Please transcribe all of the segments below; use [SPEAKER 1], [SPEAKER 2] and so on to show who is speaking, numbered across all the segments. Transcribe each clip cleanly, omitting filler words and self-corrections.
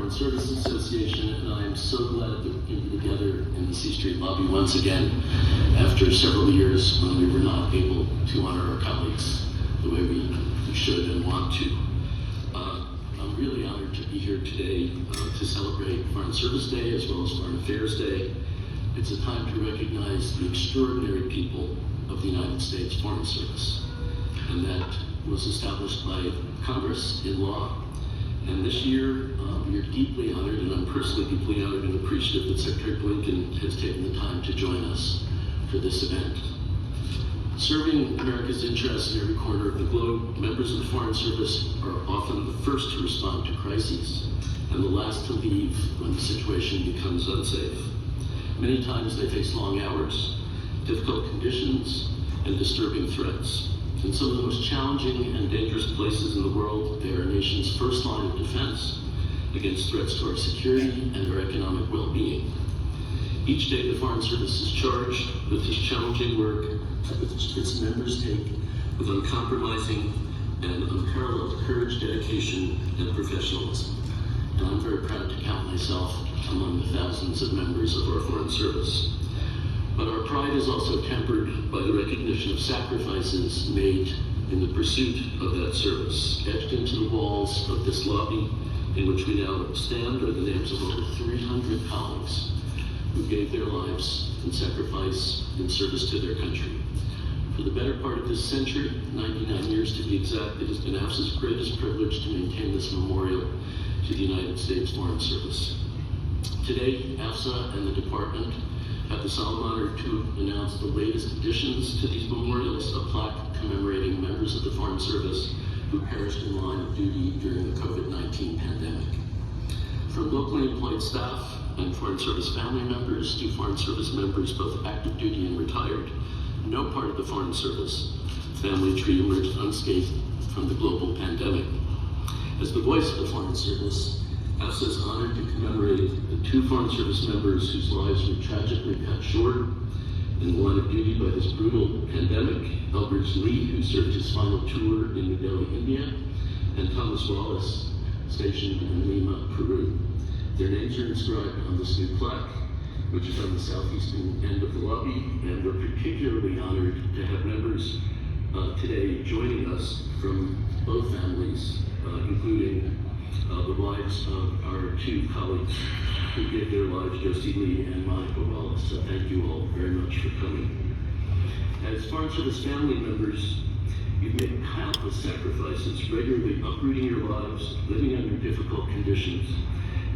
[SPEAKER 1] Foreign Service Association, and I am so glad that we came together in the C Street lobby once again after several years when we were not able to honor our colleagues the way we should and want to. I'm really honored to be here today to celebrate Foreign Service Day as well as Foreign Affairs Day. It's a time to recognize the extraordinary people of the United States Foreign Service, and that was established by Congress in law. And this year, we are deeply honored, and I'm personally deeply honored and appreciative that Secretary Blinken has taken the time to join us for this event. Serving America's interests in every corner of the globe, members of the Foreign Service are often the first to respond to crises and the last to leave when the situation becomes unsafe. Many times they face long hours, difficult conditions, and disturbing threats. In some of the most challenging and dangerous places in the world, they are our nation's first line of defense against threats to our security and our economic well-being. Each day, the Foreign Service is charged with this challenging work that its members take with uncompromising and unparalleled courage, dedication, and professionalism. And I'm very proud to count myself among the thousands of members of our Foreign Service. But our pride is also tempered by the recognition of sacrifices made in the pursuit of that service. Etched into the walls of this lobby in which we now stand are the names of over 300 colleagues who gave their lives in sacrifice in service to their country. For the better part of this century, 99 years to be exact, it has been AFSA's greatest privilege to maintain this memorial to the United States Foreign Service. Today, AFSA and the department have the solemn honor to announce the latest additions to these memorials, a plaque commemorating members of the Foreign Service who perished in line of duty during the COVID-19 pandemic. From locally employed staff and Foreign Service family members to Foreign Service members, both active duty and retired, no part of the Foreign Service family tree emerged unscathed from the global pandemic. As the voice of the Foreign Service, AFSA is honored to commemorate the two Foreign Service members whose lives were tragically cut short in the line of duty by this brutal pandemic: Elbridge Lee, who served his final tour in New Delhi, India, and Thomas Wallace, stationed in Lima, Peru. Their names are inscribed on this new plaque, which is on the southeastern end of the lobby, and we're particularly honored to have members today joining us from both families, including the wives of our two colleagues who gave their lives, Josie Lee and Monica Wallace. So thank you all very much for coming. As Foreign Service family members, you've made countless sacrifices, regularly uprooting your lives, living under difficult conditions,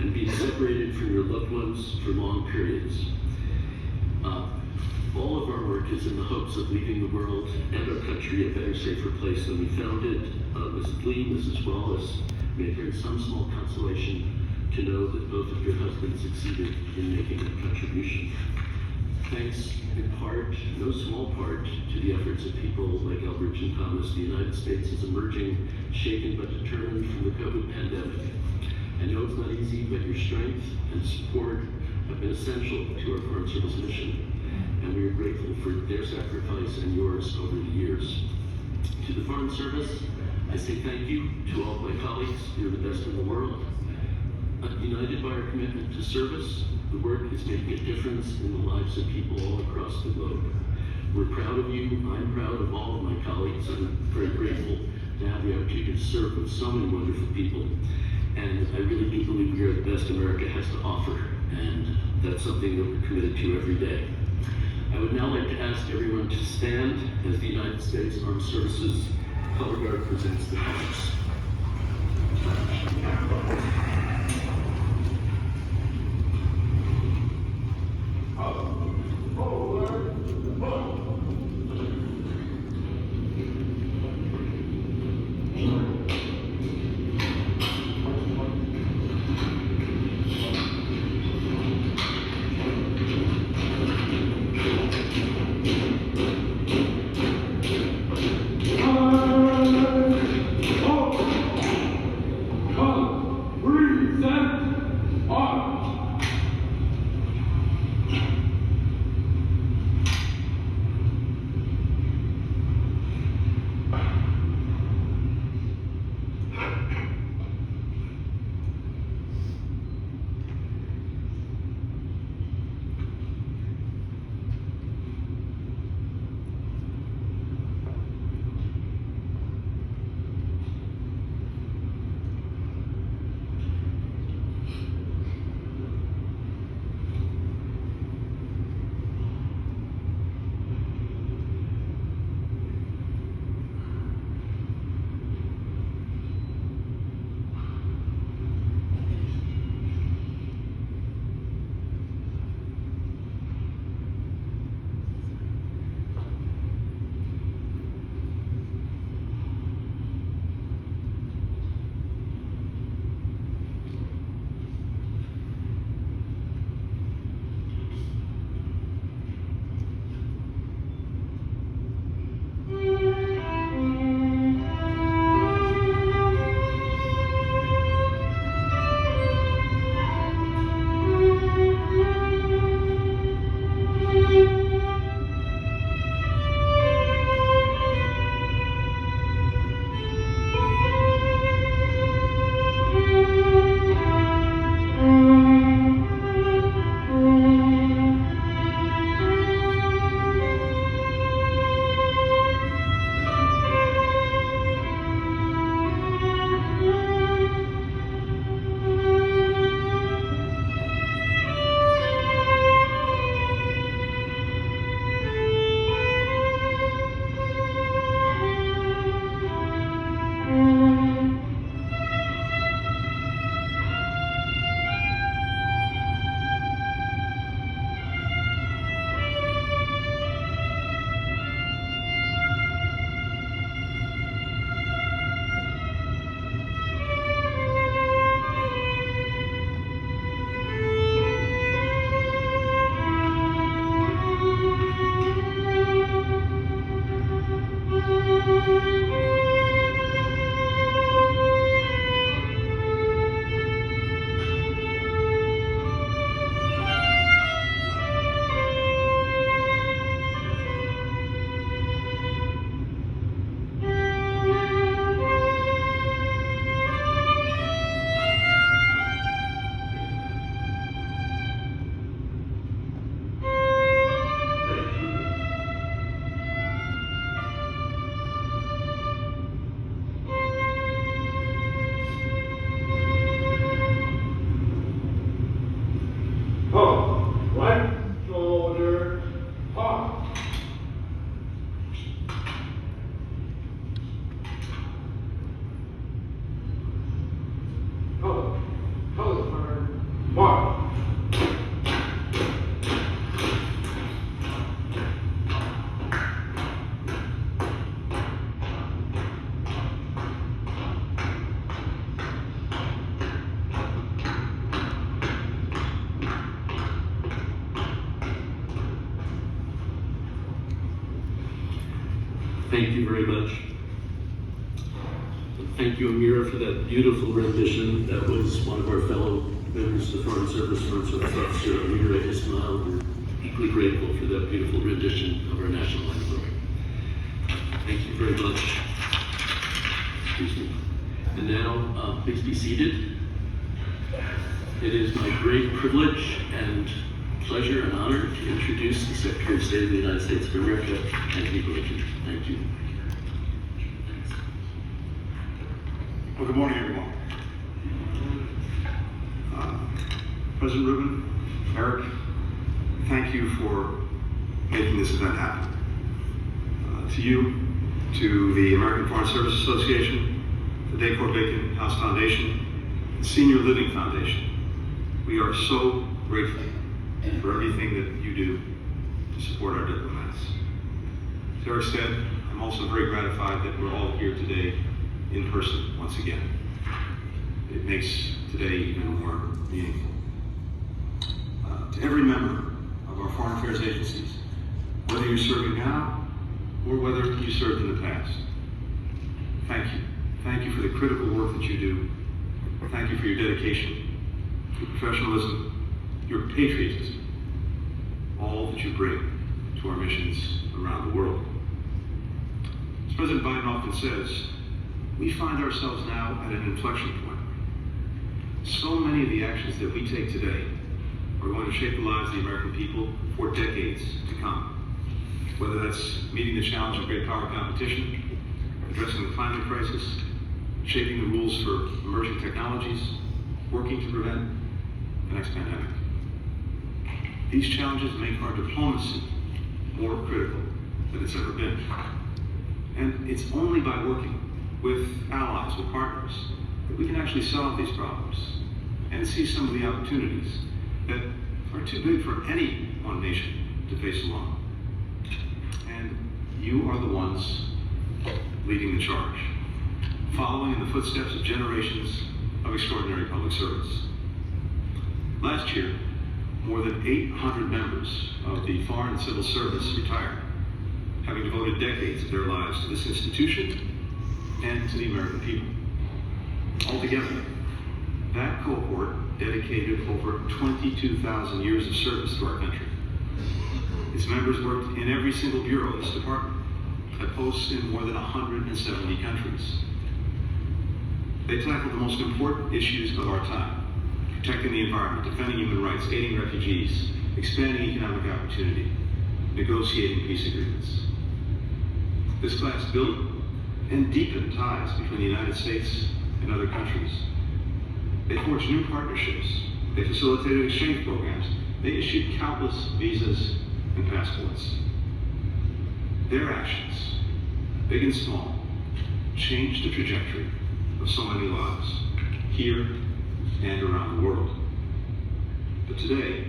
[SPEAKER 1] and being separated from your loved ones for long periods. All of our work is in the hopes of leaving the world and our country a better, safer place than we found it. Mrs. Lee, Mrs. Wallace, may it bring some small consolation to know that both of your husbands succeeded in making a contribution. Thanks in part, no small part, to the efforts of people like Elbridge and Thomas, the United States is emerging, shaken but determined from the COVID pandemic. I know it's not easy, but your strength and support have been essential to our Foreign Service mission, and we are grateful for their sacrifice and yours over the years. To the Foreign Service, I say thank you to all of my colleagues. You're the best in the world. United by our commitment to service, the work is making a difference in the lives of people all across the globe. We're proud of you. I'm proud of all of my colleagues. I'm very grateful to have the opportunity to serve with so many wonderful people. And I really do believe we are the best America has to offer, and that's something that we're committed to every day. I would now like to ask everyone to stand as the United States Armed Services Color Guard presents the colors. Thank you very much. Thank you, Amira, for that beautiful rendition. That was one of our fellow members of the Foreign Service Officer, Amira Ismail. We're deeply grateful for that beautiful rendition of our national anthem. Thank you very much. Excuse me. And now, please be seated. It is my great privilege and pleasure and honor to introduce the Secretary of State of the United States of America, Anthony Blinken. Thank you.
[SPEAKER 2] Well, good morning, everyone. President Rubin, Eric, thank you for making this event happen. To you, to the American Foreign Service Association, the Dacor Bacon House Foundation, the Senior Living Foundation, we are so grateful for everything that you do to support our diplomats. As Eric said, I'm also very gratified that we're all here today in person once again. It makes today even more meaningful. To every member of our foreign affairs agencies, whether you're serving now or whether you served in the past, thank you. Thank you for the critical work that you do. Thank you for your dedication, your professionalism, your patriotism, all that you bring to our missions around the world. As President Biden often says, we find ourselves now at an inflection point. So many of the actions that we take today are going to shape the lives of the American people for decades to come. Whether that's meeting the challenge of great power competition, addressing the climate crisis, shaping the rules for emerging technologies, working to prevent the next pandemic. These challenges make our diplomacy more critical than it's ever been. And it's only by working with allies, with partners, that we can actually solve these problems and see some of the opportunities that are too big for any one nation to face alone. And you are the ones leading the charge, following in the footsteps of generations of extraordinary public service. Last year, more than 800 members of the Foreign and Civil Service retired, having devoted decades of their lives to this institution and to the American people. Altogether, that cohort dedicated over 22,000 years of service to our country. Its members worked in every single bureau of this department, at posts in more than 170 countries. They tackled the most important issues of our time: protecting the environment, defending human rights, aiding refugees, expanding economic opportunity, negotiating peace agreements. This class built and deepened ties between the United States and other countries. They forged new partnerships. They facilitated exchange programs. They issued countless visas and passports. Their actions, big and small, changed the trajectory of so many lives, here and around the world. But today,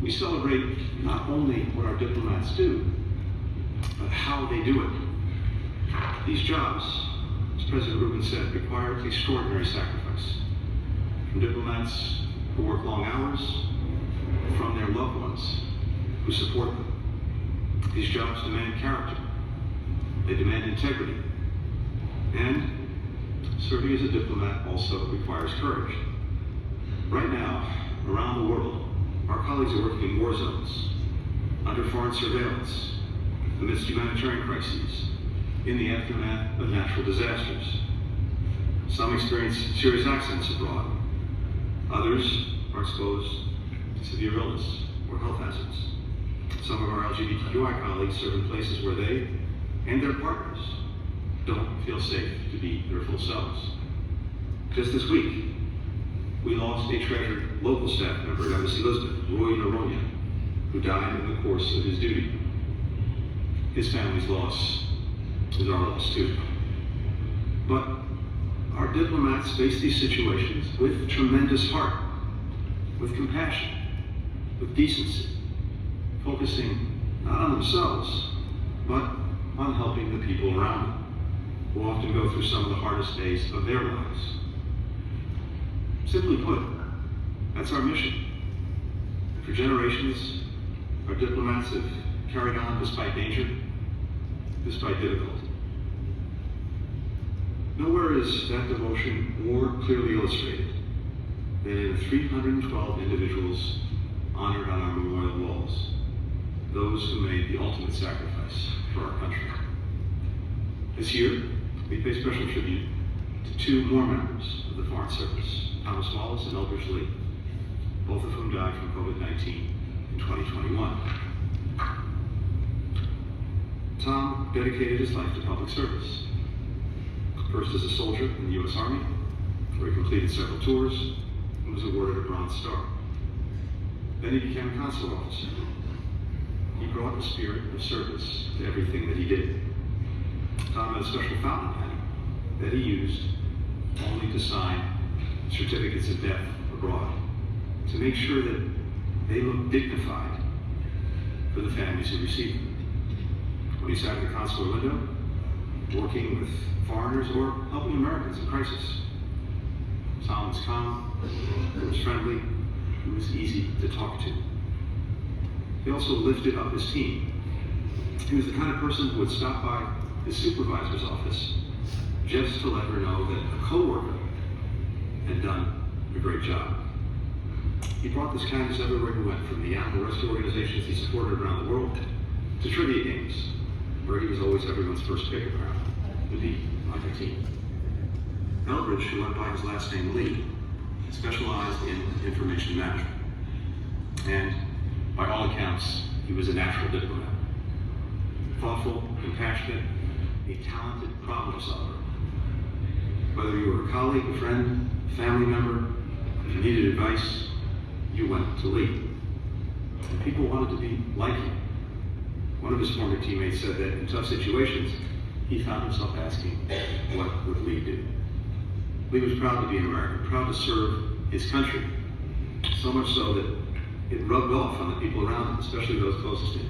[SPEAKER 2] we celebrate not only what our diplomats do, but how they do it. These jobs, as President Rubin said, require extraordinary sacrifice. From diplomats who work long hours, from their loved ones who support them. These jobs demand character. They demand integrity. And serving as a diplomat also requires courage. Right now, around the world, our colleagues are working in war zones, under foreign surveillance, amidst humanitarian crises, in the aftermath of natural disasters. Some experience serious accidents abroad. Others are exposed to severe illness or health hazards. Some of our LGBTQI colleagues serve in places where they and their partners don't feel safe to be their full selves. Just this week, we lost a treasured local staff member at Embassy Lisbon, Roy Noronha, who died in the course of his duty. His family's loss is our loss too. But our diplomats face these situations with tremendous heart, with compassion, with decency, focusing not on themselves, but on helping the people around them, who often go through some of the hardest days of their lives. Simply put, that's our mission. For generations, our diplomats have carried on despite danger. despite difficulty. Nowhere is that devotion more clearly illustrated than in 312 individuals honored on our memorial walls, those who made the ultimate sacrifice for our country. This year, we pay special tribute to two more members of the Foreign Service, Thomas Wallace and Eldridge Lee, both of whom died from COVID-19 in 2021. Tom dedicated his life to public service, first as a soldier in the U.S. Army, where he completed several tours and was awarded a Bronze Star. Then he became a consular officer. He brought a spirit of service to everything that he did. Tom had a special fountain pen that he used only to sign certificates of death abroad, to make sure that they looked dignified for the families who received them. When he sat in the consular window, working with foreigners or helping Americans in crisis, Tom was calm, he was friendly, he was easy to talk to. He also lifted up his team. He was the kind of person who would stop by his supervisor's office just to let her know that a coworker had done a great job. He brought this kindness everywhere he went, from the animal rescue organizations he supported around the world to trivia games, where he was always everyone's first pick around, to be on the team. Eldridge, who went by his last name Lee, specialized in information management. And by all accounts, he was a natural diplomat. Thoughtful, compassionate, a talented problem solver. Whether you were a colleague, a friend, a family member, if you needed advice, you went to Lee. And people wanted to be like him. One of his former teammates said that in tough situations, he found himself asking, what would Lee do? Lee was proud to be an American, proud to serve his country, so much so that it rubbed off on the people around him, especially those closest to him.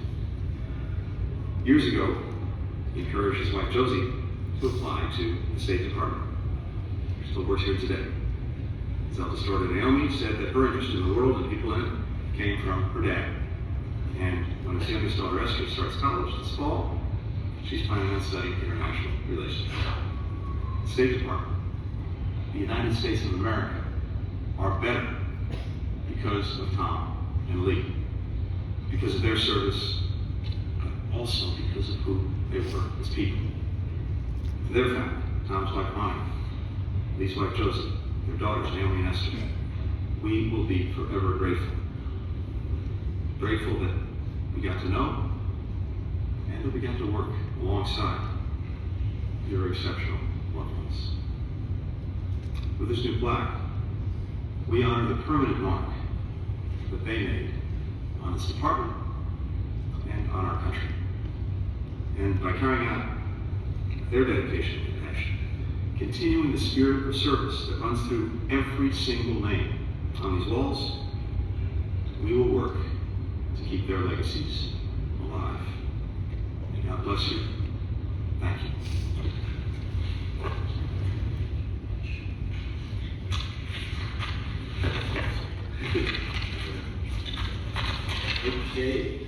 [SPEAKER 2] Years ago, he encouraged his wife Josie to apply to the State Department. She still works here today. His eldest daughter Naomi said that her interest in the world and people in it came from her dad. And when his youngest daughter Esther starts college this fall, she's planning on studying international relations. The State Department, the United States of America, are better because of Tom and Lee, because of their service, but also because of who they were as people. To their family, Tom's wife Monica, Lee's wife Josie, their daughters Naomi and Esther, we will be forever grateful. Grateful that we got to know and that we got to work alongside your exceptional loved ones. With this new plaque, we honor the permanent mark that they made on this department and on our country. And by carrying out their dedication and compassion, continuing the spirit of service that runs through every single name on these walls, we will work to keep their legacies alive. And God bless you. Thank you.
[SPEAKER 1] Okay,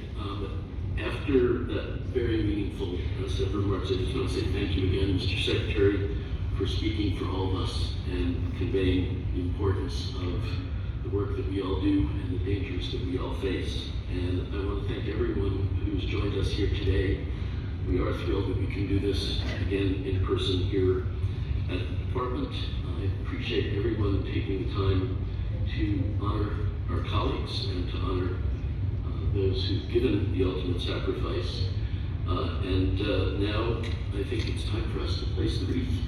[SPEAKER 1] after that very meaningful set of remarks, I just want to say thank you again, Mr. Secretary, for speaking for all of us and conveying the importance of the work that we all do and the dangers that we all face. And I want to thank everyone who's joined us here today. We are thrilled that we can do this again in person here at the department. I appreciate everyone taking the time to honor our colleagues and to honor those who've given the ultimate sacrifice. And now I think it's time for us to place the wreath.